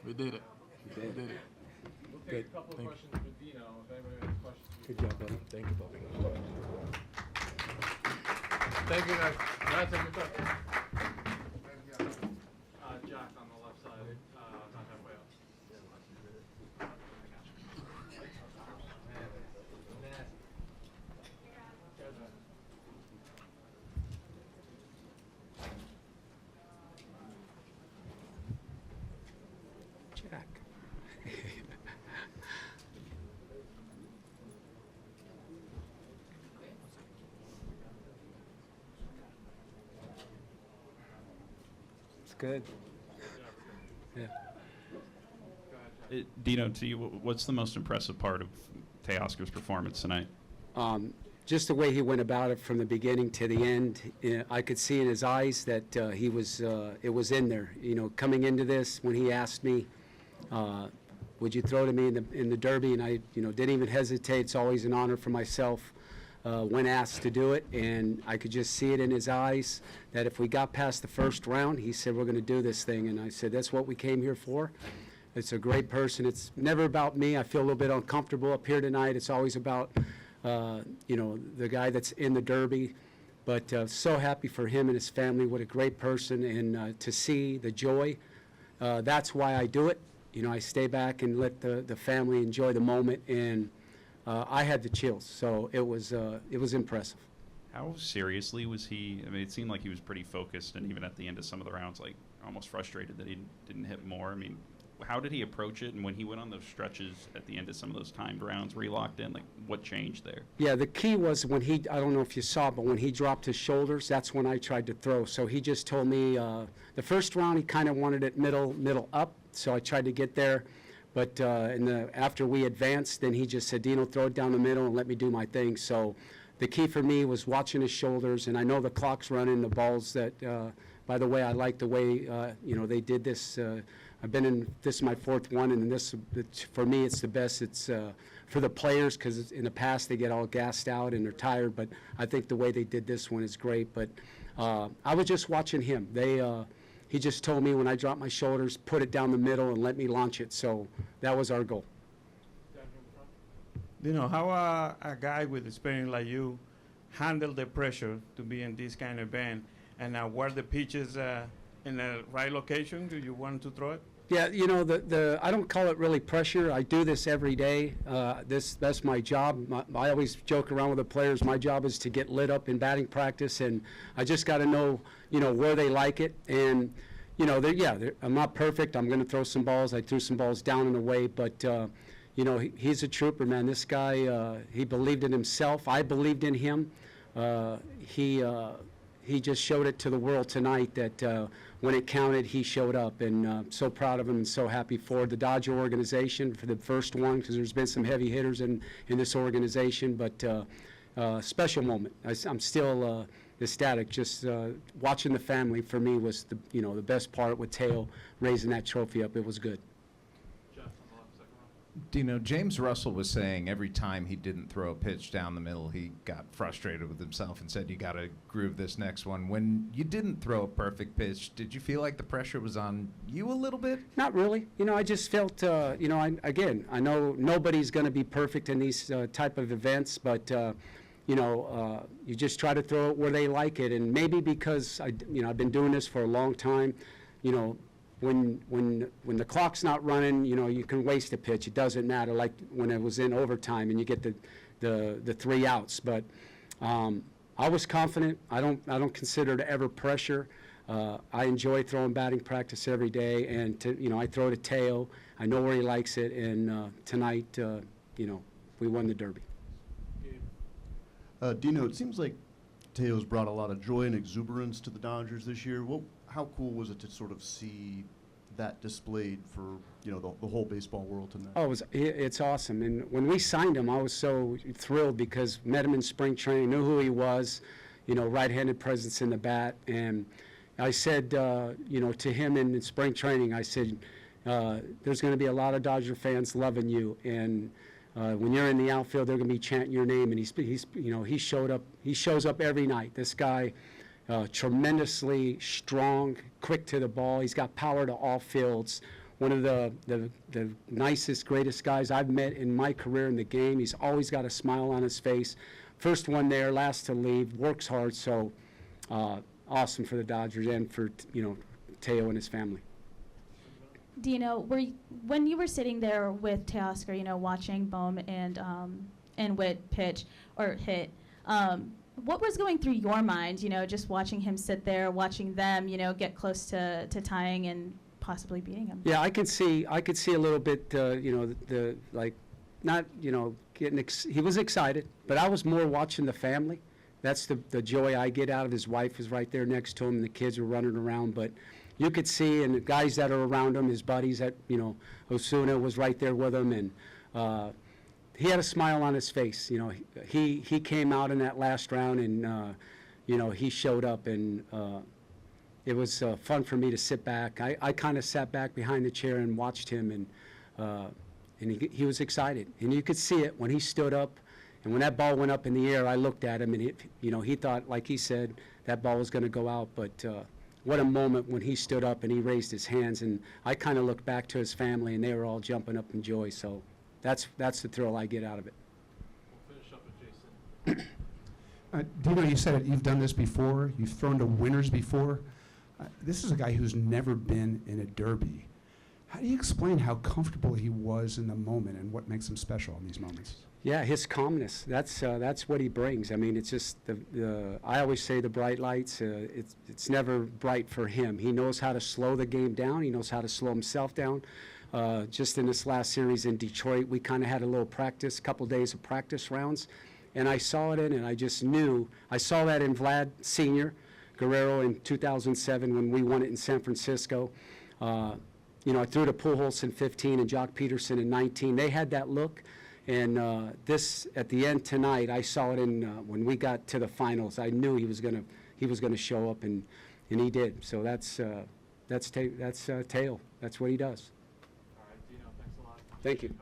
We did it. We did. We did it. We'll take Good. a couple of Thank you. questions for Dino, if anybody has questions. Good job, buddy. Thank you, Bobby. Thank you, guys. Gracias, muchachos. Jack on the left side, not halfway up. Jack. It's good. Yeah. Dino, to you, what's the most impressive part of Teoscar's performance tonight? Just the way he went about it from the beginning to the end. I could see in his eyes that he was, it was in there. You know, coming into this, when he asked me, would you throw to me in the Derby, and I, you know, didn't even hesitate. It's always an honor for myself when asked to do it, and I could just see it in his eyes that if we got past the first round, he said, we're going to do this thing, and I said, that's what we came here for. It's a great person. It's never about me. I feel a little bit uncomfortable up here tonight. It's always about you know, the guy that's in the Derby. But so happy for him and his family. What a great person. And to see the joy, that's why I do it. You know, I stay back and let the family enjoy the moment. And I had the chills. So it was impressive. How seriously was he? I mean, it seemed like he was pretty focused, and even at the end of some of the rounds, like almost frustrated that he didn't hit more. I mean, how did he approach it? And when he went on those stretches at the end of some of those timed rounds where he locked in, like what changed there? Yeah, the key was when he, I don't know if you saw, but when he dropped his shoulders, that's when I tried to throw. So he just told me, the first round he kind of wanted it middle up, so I tried to get there. But after we advanced, then he just said, Dino, throw it down the middle and let me do my thing. So the key for me was watching his shoulders, and I know the clock's running, the balls that, by the way, I like the way, you know, they did this. I've been in, this is my fourth one, and this, for me, it's the best. It's for the players, because in the past they get all gassed out and they're tired, but I think the way they did this one is great. But I was just watching him. He just told me when I dropped my shoulders, put it down the middle and let me launch it. So that was our goal. You know, how a guy with experience like you handle the pressure to be in this kind of event, and were the pitches in the right location? Do you want to throw it? Yeah, you know, I don't call it really pressure. I do this every day. That's my job. I always joke around with the players. My job is to get lit up in batting practice, and I just got to know, you know, where they like it. And, you know, I'm not perfect. I'm going to throw some balls. I threw some balls down and away, but, you know, he's a trooper, man. This guy, he believed in himself. I believed in him. He just showed it to the world tonight that when it counted, he showed up, and so proud of him and so happy for the Dodger organization for the first one, because there's been some heavy hitters in this organization, but special moment. I'm still ecstatic. Just watching the family for me was the best part with Teo raising that trophy up. It was good. Dino, James Russell was saying every time he didn't throw a pitch down the middle, he got frustrated with himself and said, you got to groove this next one. When you didn't throw a perfect pitch, did you feel like the pressure was on you a little bit? Not really. You know, I just felt, you know, I know nobody's going to be perfect in these type of events, but, you know, you just try to throw it where they like it. And maybe because, I've been doing this for a long time, you know, when the clock's not running, you know, you can waste a pitch. It doesn't matter, like when it was in overtime and you get the 3 outs. But I was confident. I don't consider it ever pressure. I enjoy throwing batting practice every day, and I throw to Teo. I know where he likes it, and tonight, you know, we won the Derby. Dino, it seems like Teo's brought a lot of joy and exuberance to the Dodgers this year. How cool was it to sort of see that displayed for, you know, the whole baseball world tonight? Oh, it's awesome. And when we signed him, I was so thrilled because met him in spring training, knew who he was, you know, right-handed presence in the bat. And I said, you know, to him in spring training, I said, there's going to be a lot of Dodger fans loving you. And when you're in the outfield, they're going to be chanting your name. And he's you know, he shows up every night. This guy, tremendously strong, quick to the ball. He's got power to all fields. one of the nicest, greatest guys I've met in my career in the game. He's always got a smile on his face. First one there, last to leave, works hard, so awesome for the Dodgers and for, Teo and his family. Dino, when you were sitting there with Teoscar, watching Bohm and Witt pitch or hit, what was going through your mind, just watching him sit there, watching them, get close to tying and possibly beating him? Yeah, I could see a little bit, he was excited, but I was more watching the family. That's the joy I get out of. His wife is right there next to him, and the kids are running around, but you could see, and the guys that are around him, his buddies that, Osuna was right there with him, and he had a smile on his face. He came out in that last round, and, he showed up, and it was fun for me to sit back. I kind of sat back behind the chair and watched him, and he was excited. And you could see it when he stood up, and when that ball went up in the air, I looked at him, and he thought, like he said, that ball was going to go out, but what a moment when he stood up and he raised his hands, and I kind of looked back to his family, and they were all jumping up in joy. So that's the thrill I get out of it. We'll finish up with Jason. Dino, you said it, you've done this before, you've thrown to winners before. This is a guy who's never been in a derby. How do you explain how comfortable he was in the moment and what makes him special in these moments? Yeah, his calmness. That's what he brings. I mean, it's just I always say the bright lights. It's never bright for him. He knows how to slow the game down. He knows how to slow himself down. Just in this last series in Detroit, we kind of had a little practice, couple days of practice rounds, and I saw it and I just knew. I saw that in Vlad Sr. Guerrero in 2007 when we won it in San Francisco. I threw to Pujols in 15 and Jock Peterson in 19. They had that look. And this, at the end tonight, I saw it in when we got to the finals. I knew he was gonna show up, and he did. So that's Teo. That's what he does. All right, Dino, thanks a lot. Thank you.